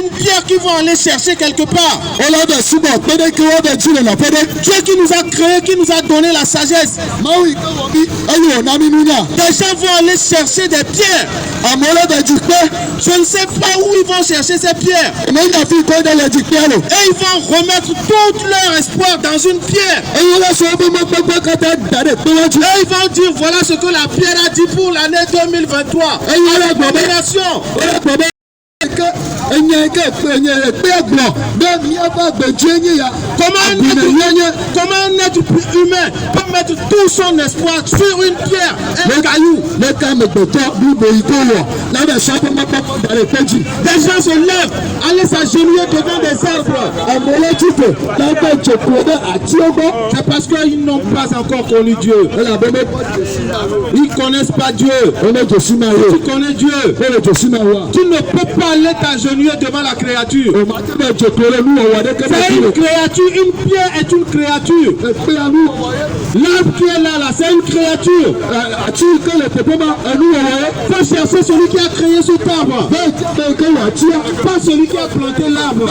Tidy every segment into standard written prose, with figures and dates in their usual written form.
une pierre qu'ils vont aller chercher quelque part. Dieu qui nous a créé, qui nous a donné la sagesse. Des gens vont aller chercher des pierres. Je ne sais pas où ils vont chercher ces pierres. Et ils vont remettre tout leur espoir dans une pierre. Et ils vont dire voilà ce que la pierre a dit pour l'année 2023. Abomination. Comment un être humain peut mettre tout son espoir sur une pierre, un caillou? Des gens se lèvent, allaient s'agenouiller devant des arbres. C'est parce qu'ils n'ont pas encore connu Dieu. Ils ne connaissent pas Dieu. Tu connais Dieu. Tu ne peux pas aller t'agenouiller devant la créature. C'est une créature, une pierre est une créature. L'arbre qui est là, c'est une créature. Il faut chercher celui qui a créé cet arbre. Pas celui qui a planté l'arbre.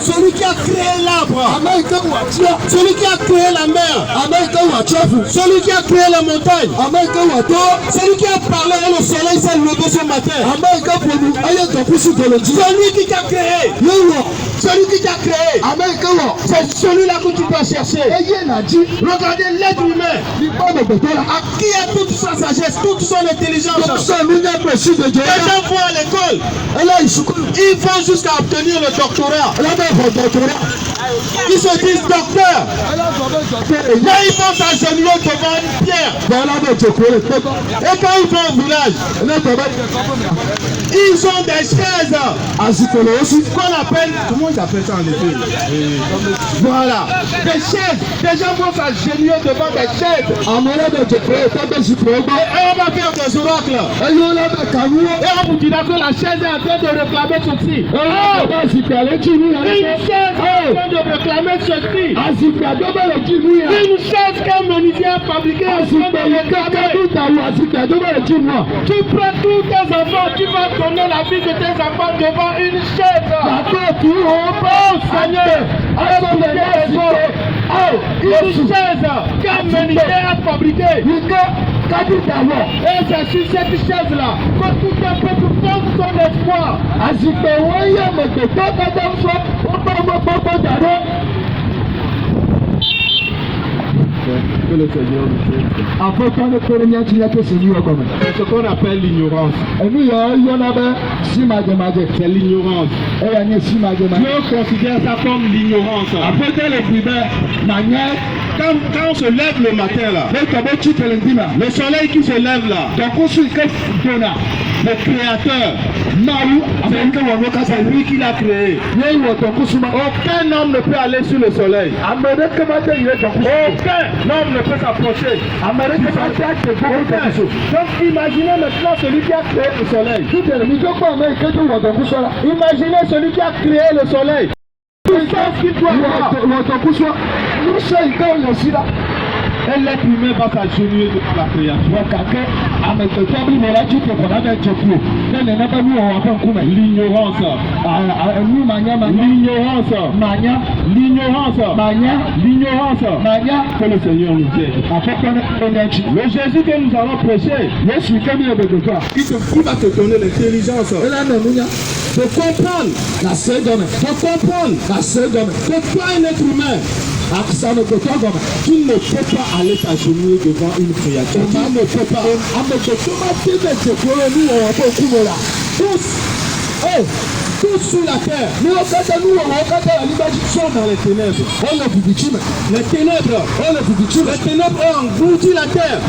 Celui qui a créé l'arbre. Celui qui a créé la mer. Celui qui a créé la montagne. Celui qui a parlé et le soleil s'est levé ce matin. Celui qui t'a créé. Celui qui t'a créé. C'est celui-là que tu dois chercher. Regardez l'être humain. À qui a toute sa sagesse, toute son intelligence. Les gens vont à l'école. Ils vont jusqu'à obtenir le doctorat. Ils se disent docteurs. Là, ils vont s'agenouiller devant une pierre. Et quand ils vont au village, ils ont des chaises. Qu'on appelle, comment ils appellent ça en été? Voilà. Des chaises. Des gens vont s'agenouiller devant des chaises. Et on va faire des oracles. Et on vous dira que la chaise est en train de réclamer ceci. Une chaise est en train de réclamer ceci. Une chaise qu'un menuisier a fabriquée est en train de réclamer. Tu prends tous tes enfants, tu vas donner la vie de tes enfants devant une chaise. Oh Seigneur, une chaise qu'un menuisier a fabriquée. Et c'est sur cette chaise-là que tout un peuple fonde son espoir. Que le Seigneur nous aide. C'est ce qu'on appelle l'ignorance. C'est l'ignorance. Dieu considère ça comme l'ignorance. Quand on se lève le matin là, le soleil qui se lève là, le créateur, c'est lui qui l'a créé. Aucun homme ne peut aller sur le soleil. Aucun homme ne peut s'approcher. Donc imaginez maintenant celui qui a créé le soleil. Imaginez celui qui a créé le soleil. Tout ça ce qu'il doit voir. Un être humain va s'agenouiller devant la créature. L'ignorance. Que le Seigneur nous aide. Le Jésus que nous allons prêcher, il va te donner l'intelligence de comprendre que toi, un être humain, tu ne peux pas aller t'agenouiller devant une créature. Tu ne peux pas. Tous sur la terre, sont dans les ténèbres. Les ténèbres ont englouti la terre.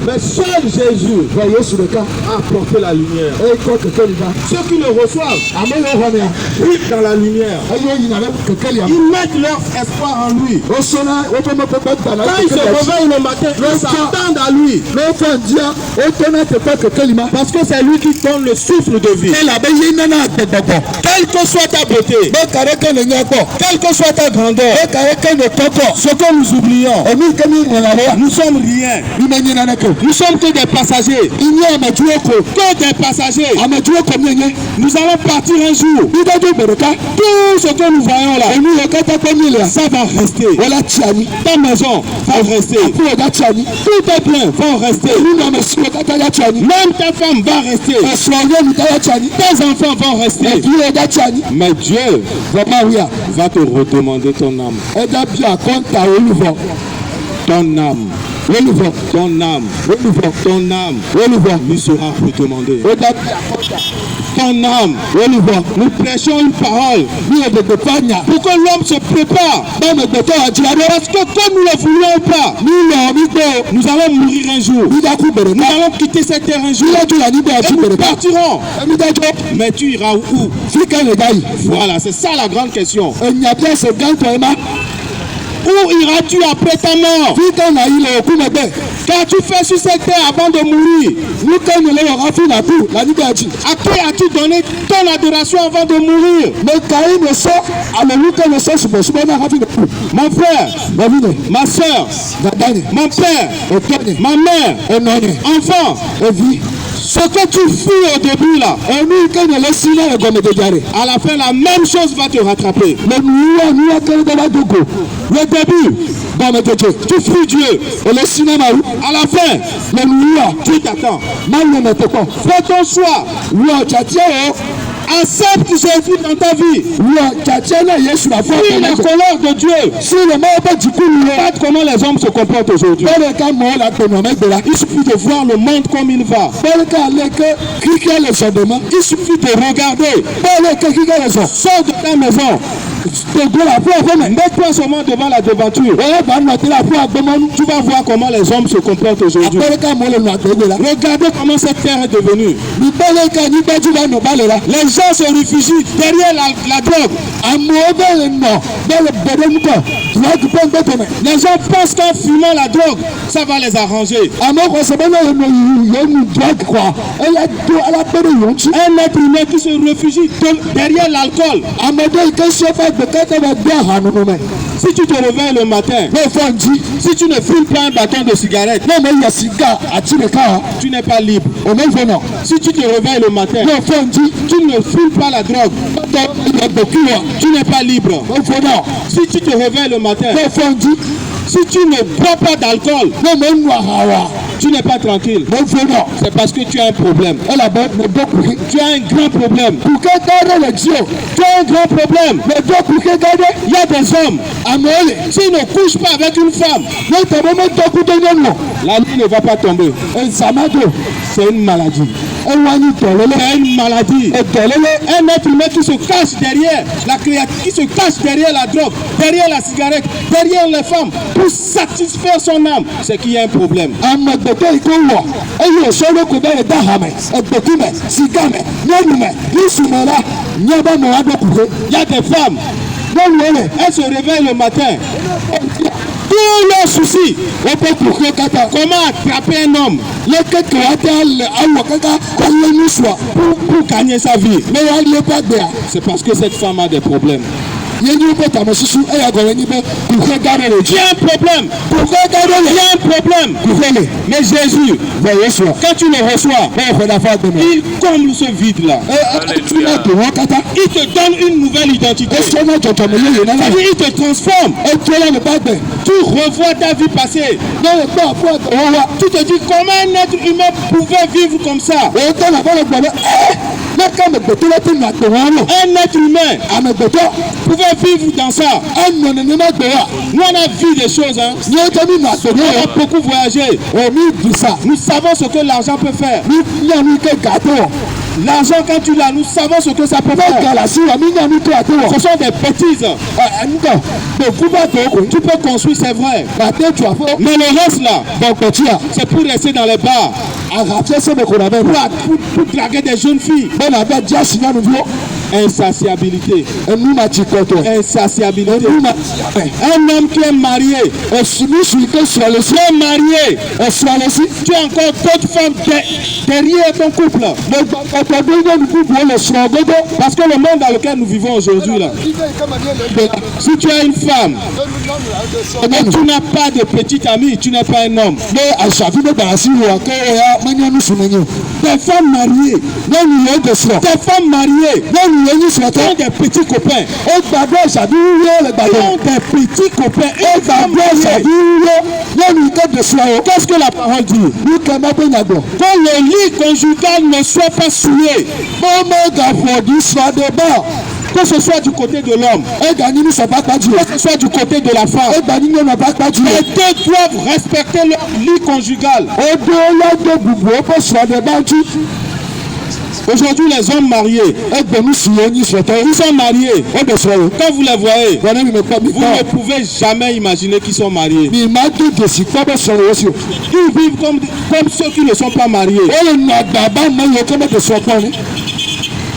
Mais seul Jésus a apporté la lumière. Ceux qui le reçoivent vivent dans la lumière. Ils mettent leur espoir en lui. Quand ils se réveillent le matin, ils s'attendent à lui. Parce que c'est lui qui donne le souffle souffres de vie. Quelle que soit ta beauté, quelle que soit ta grandeur, ce que nous oublions, nous sommes rien. Nous sommes que des passagers. Que des passagers. Nous allons partir un jour. Tout ce que nous voyons là, ça va rester. Ta maison va rester. Tout tes biens vont rester. Même ta femme va rester. Tes enfants vont rester. Mais Dieu va te redemander ton âme. Ton âme. Ton âme lui sera redemandée. Ton âme. Nous prêchons une parole pour que l'homme se prépare. Parce que comme nous le voulons pas, nous allons mourir un jour. Nous allons quitter cette terre un jour. Et nous partirons. Mais tu iras où? Voilà, c'est ça la grande question. Où iras-tu après ta mort? Qu'as-tu fait sur cette terre avant de mourir? À qui as-tu donné ton adoration avant de mourir? Mon frère, ma soeur, mon père, ma mère, enfant, ce que tu fus au début là, à la fin la même chose va te rattraper. Le début, tu fuis Dieu. À la fin, tu t'attends. Fais ton choix. Accepte Jésus dans ta vie. Fuis la colère de Dieu. Regarde comment les hommes se comportent aujourd'hui. Il suffit de voir le monde comme il va. Il suffit de regarder. Sors de ta maison. Mets-toi seulement devant la devanture. Tu vas voir comment les hommes se comportent aujourd'hui. Regardez comment cette terre est devenue. Les gens se réfugient derrière la drogue. Les gens pensent qu'en fumant la drogue, ça va les arranger. Un être humain qui se réfugie derrière l'alcool. Si tu te réveilles le matin, si tu ne fumes pas un bâton de cigarette, tu n'es pas libre. Si tu te réveilles le matin, tu ne fumes pas la drogue, tu n'es pas libre. Si tu te réveilles le matin, si tu ne bois pas d'alcool, tu n'es pas tranquille. C'est parce que tu as un problème. Tu as un grand problème. Tu as un grand problème. Il y a des hommes, s'ils ne couchent pas avec une femme, la nuit ne va pas tomber. C'est une maladie. C'est une maladie. Un être humain qui se cache derrière la créature, qui se cache derrière la drogue, derrière la cigarette, derrière les femmes, pour satisfaire son âme, c'est qu'il y a un problème. Il y a des femmes, elles se réveillent le matin. Tous leurs soucis, comment attraper un homme pour gagner sa vie. C'est parce que cette femme a des problèmes. Il y a un problème. Il y a un problème. Mais Jésus, quand tu le reçois, il comble ce vide-là. Il te donne une nouvelle identité. Il te transforme. Tu revois ta vie passée. Tu te dis comment un être humain pouvait vivre comme ça. Un être humain pouvait vivre dans ça. Nous on a vu des choses. On a beaucoup voyagé. Nous savons ce que l'argent peut faire. L'argent, quand tu l'as, nous savons ce que ça peut faire. Ce sont des bêtises. Tu peux construire, c'est vrai. Mais le reste là, c'est pour rester dans les bars. Pour draguer des jeunes filles. Insatiabilité. Insatiabilité. Un homme qui est marié, marié, tu as encore d'autres femmes derrière ton couple. Parce que le monde dans lequel nous vivons aujourd'hui, là, si tu as une femme et tu n'as pas de petite amie, tu n'es pas un homme. Des femmes mariées, des femmes mariées, ont des petits copains, ont des petits copains, qu'est-ce que la parole dit? Quand le lit conjugal ne soit pas souillé, que ce soit du côté de l'homme, que ce soit du côté de la femme, les deux doivent respecter leur lit conjugal. Aujourd'hui, les hommes mariés, ils sont mariés. Quand vous les voyez, vous ne pouvez jamais imaginer qu'ils sont mariés. Ils vivent comme ceux qui ne sont pas mariés.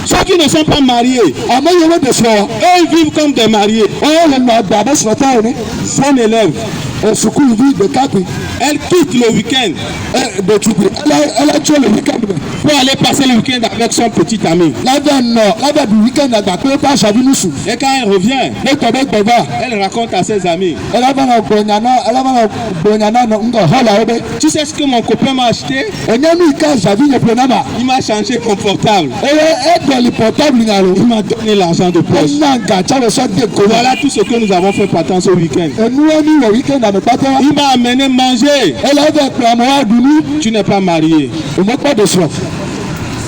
Ceux qui ne sont pas mariés, eux, ils vivent comme des mariés. Son élève, elle quitte le week-end pour aller passer le week-end avec son petit ami. Et quand elle revient, elle raconte à ses amis: tu sais ce que mon copain m'a acheté? Il m'a changé confortable. Il m'a donné l'argent de poche. Voilà tout ce que nous avons fait pendant ce week-end. Il m'a amené manger. Tu n'es pas marié.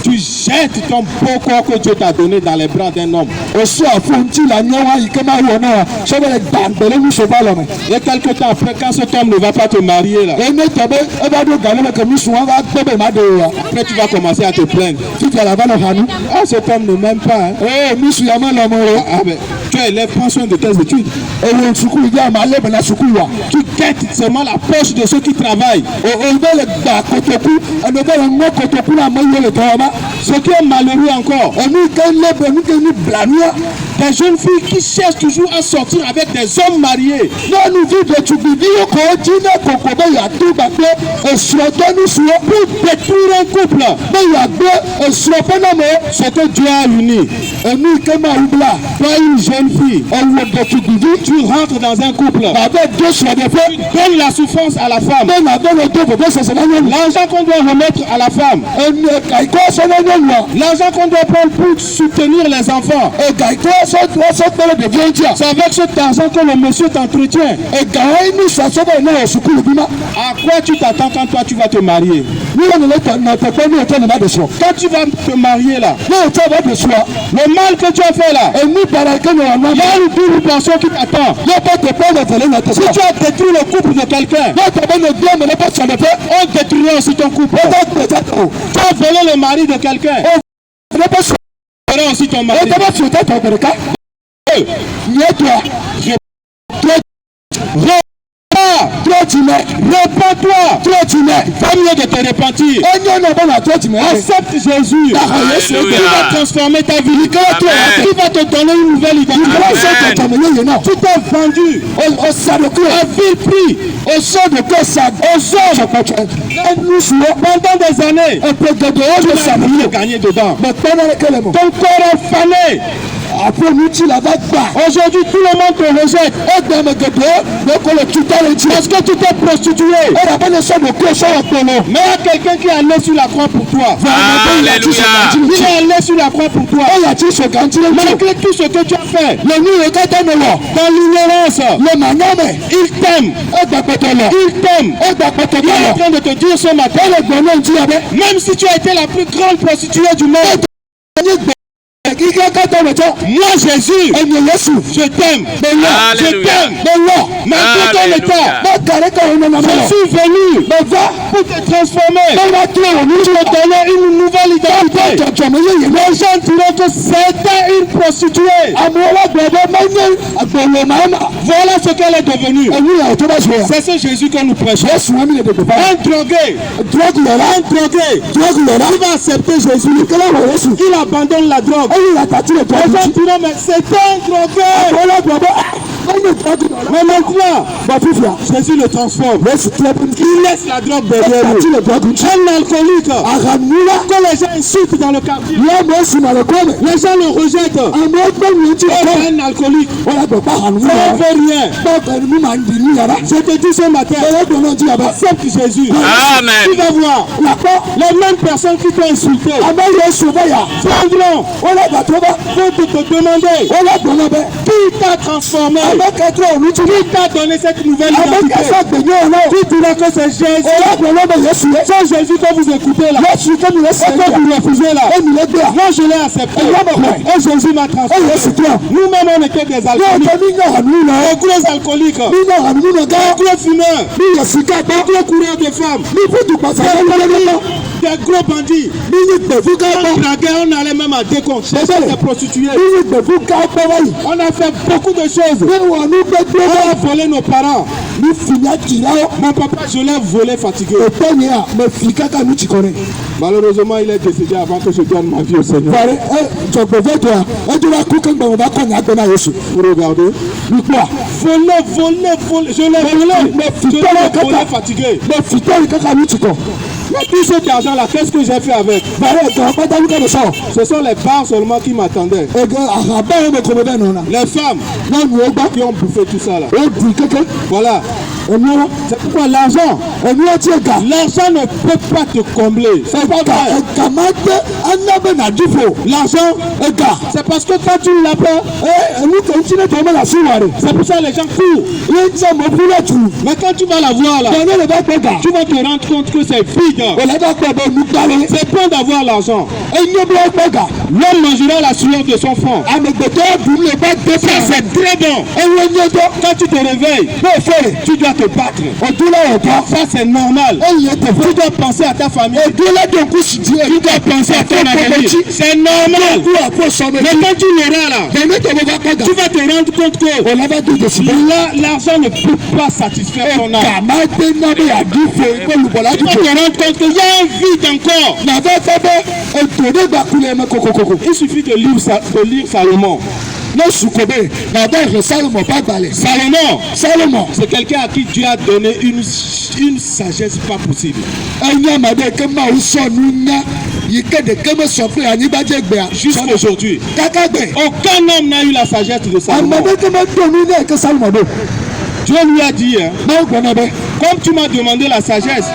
Tu jettes ton beau corps que Dieu t'a donné dans les bras d'un homme. Et quelque temps après, quand cet homme ne va pas te marier là, après tu vas commencer à te plaindre. Ah, cet homme ne m'aime pas. Hein. Tu élèves, prends soin de tes études. Tu guettes seulement la poche de ceux qui travaillent. Ce qui est malheureux encore, des jeunes filles qui cherchent toujours à sortir avec des hommes mariés. Pour détruire un couple. Ce que Dieu a uni. Toi, une jeune fille, tu rentres dans un couple. Tu donnes la souffrance à la femme. L'argent qu'on doit remettre à la femme. L'argent qu'on doit prendre pour soutenir les enfants. C'est avec cet argent que le monsieur t'entretient. À quoi tu t'attends quand toi tu vas te marier? Quand tu vas te marier là, le mal que tu as fait là, il y a une double pension qui t'attend. Si tu as détruit le couple de quelqu'un, on détruira aussi ton couple. Tu as volé le mari de quelqu'un, on volera aussi ton mari. Répands-toi. Pas mieux de te repentir. Accepte Jésus. Il va transformer ta vie. Il va te donner une nouvelle identité. Tu t'es vendu à vil prix. Pendant des années, tu as voulu gagner dedans. Ton corps est fané. Aujourd'hui, tout le monde te rejette. Parce que tu t'es prostitué. Mais il y a quelqu'un qui est allé sur la croix pour toi. Alléluia. Il est allé sur la croix pour toi. Malgré tout ce que tu as fait, dans l'ignorance, il t'aime. Il t'aime. Il est en train de te dire ce matin, même si tu as été la plus grande prostituée du monde, moi Jésus, je t'aime. Je t'aime. Malgré ton état, je suis venu pour te transformer, pour te donner une nouvelle identité. Les gens diront que c'était une prostituée. Voilà ce qu'elle est devenue. C'est ce Jésus que nous prêchons. Un drogué. Il va accepter Jésus. Il abandonne la drogue. Les gens diront, mais c'est un drogué. Mais maintenant, Jésus le transforme. Il laisse la drogue derrière lui. Un alcoolique que les gens insultent dans le quartier. Les gens le rejettent. Un alcoolique. Ça ne fait rien. Je te dis ce matin, accepte Jésus. Amen. Tu vas voir. Les mêmes personnes qui t'ont insulté viendront pour te demander qui t'a transformé. Qui t'a donné cette nouvelle identité? Tu diras que c'est Jésus. C'est Jésus que vous écoutez là. Et que vous refusez là. Moi je l'ai accepté. Et Jésus m'a transformé. Nous-mêmes on était des alcooliques. Des gros alcooliques. Des gros fumeurs. Des gros coureurs de femmes. Des gros bandits. On draguait, on allait même à décompte. Des prostituées. On a fait beaucoup de choses. On a volé nos parents. Mon papa, je l'ai volé fatigué. Malheureusement, il est décédé avant que je donne ma vie au Seigneur. Vous regardez. Voler. Je l'ai volé fatigué. Mais tout cet argent-là, qu'est-ce que j'ai fait avec? Ce sont les bars seulement qui m'attendaient. Les femmes qui ont bouffé tout ça là. Voilà. C'est pourquoi l'argent ne peut pas te combler. C'est pas vrai. L'argent, c'est parce que quand tu ne l'as pas, c'est pour ça que les gens courent. Mais quand tu vas la voir là, tu vas te rendre compte que c'est vide. C'est bon d'avoir l'argent. L'homme mangera la sueur de son front. Ça c'est très bon. Quand tu te réveilles, tu dois te battre. Ça c'est normal. Tu dois penser à ta famille. Tu dois penser à ton avenir. C'est normal. Mais quand tu l'auras là, tu vas te rendre compte que l'argent ne peut pas satisfaire ton âme. Tu vas te rendre compte qu'il y a un vide encore. Il suffit de lire Salomon. Salomon, c'est quelqu'un à qui Dieu a donné une sagesse pas possible. Jusqu'aujourd'hui, aucun homme n'a eu la sagesse de Salomon. Dieu lui a dit, comme tu m'as demandé la sagesse,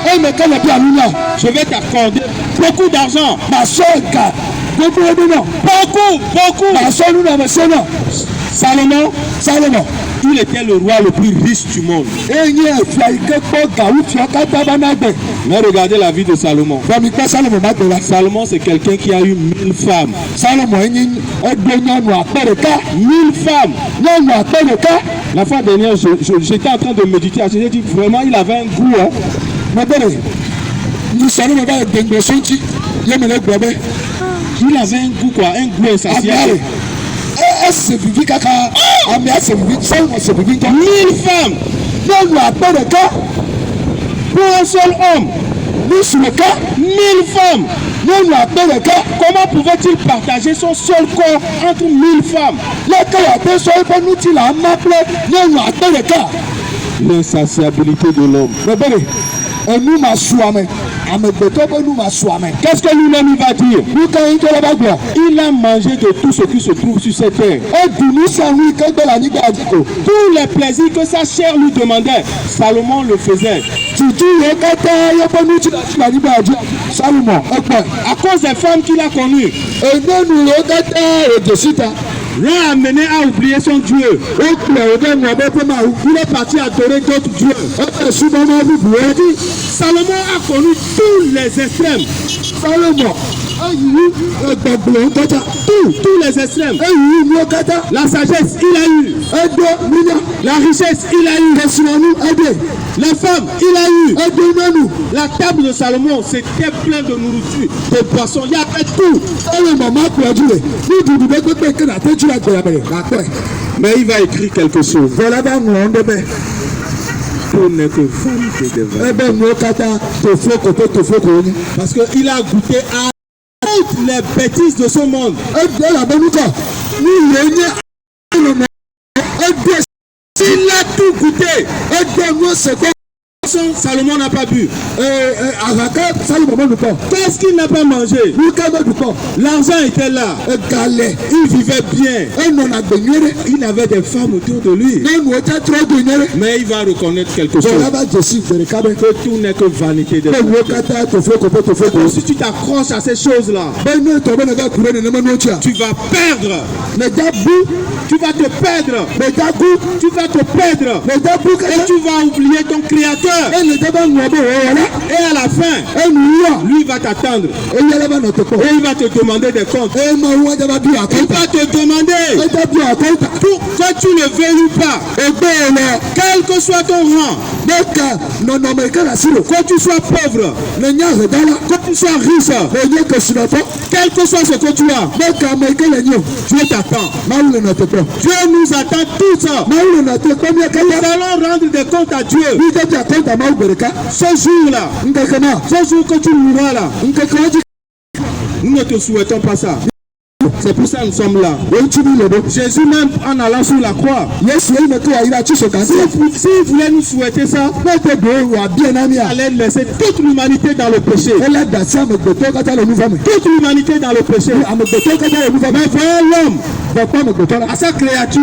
je vais t'accorder beaucoup d'argent. Beaucoup. Salomon, il était le roi le plus riche du monde. Mais regardez la vie de Salomon. Salomon, c'est quelqu'un qui a eu 1000 femmes. 1000 femmes. La fois dernière, j'étais en train de méditer. J'ai dit vraiment, il avait un goût. Il avait un goût, quoi, un goût insatiable. 1000 femmes. Pour un seul homme. 1000 femmes. Comment pouvait-il partager son seul corps entre 1000 femmes? L'insatiabilité de l'homme. Qu'est-ce que lui-même il va dire? Il a mangé de tout ce qui se trouve sur cette terre. Tous les plaisirs que sa chair lui demandait, Salomon le faisait. À cause des femmes qu'il a connues, l'a amené à oublier son Dieu. Il est parti adorer d'autres dieux. Salomon a connu tous les extrêmes. tous les extrêmes. La sagesse, il a eu. La richesse, il a eu. Les femmes, il a eu. La table de Salomon, c'était plein de nourriture, de boissons, il y avait tout. Mais il va écrire quelque chose. Tout n'est que vanité de vanité. Parce qu'il a goûté à toutes les bêtises de ce monde. Il a tout goûté. Salomon n'a pas bu. Qu'est-ce qu'il n'a pas mangé? L'argent était là. Il vivait bien. Il avait des femmes autour de lui. Mais il va reconnaître quelque chose. Que tout n'est que vanité de vanité. Si tu t'accroches à ces choses-là, tu vas perdre. Tu vas te perdre. Tu vas te perdre. Et tu vas oublier ton Créateur. Et à la fin, lui va t'attendre. Et il va te demander des comptes. Il va te demander, que tu le veuilles ou pas, quel que soit ton rang, que tu sois pauvre, que tu sois riche, quel que soit ce que tu as, Dieu t'attend. Dieu nous attend tous. Nous allons rendre des comptes à Dieu. Ce jour-là, ce jour que tu mourras là, nous ne te souhaitons pas ça. C'est pour ça que nous sommes là. Jésus même en allant sur la croix, s'il voulait nous souhaiter ça, il allait laisser toute l'humanité dans le péché. Toute l'humanité dans le péché. Mais voyons l'homme, à sa créature,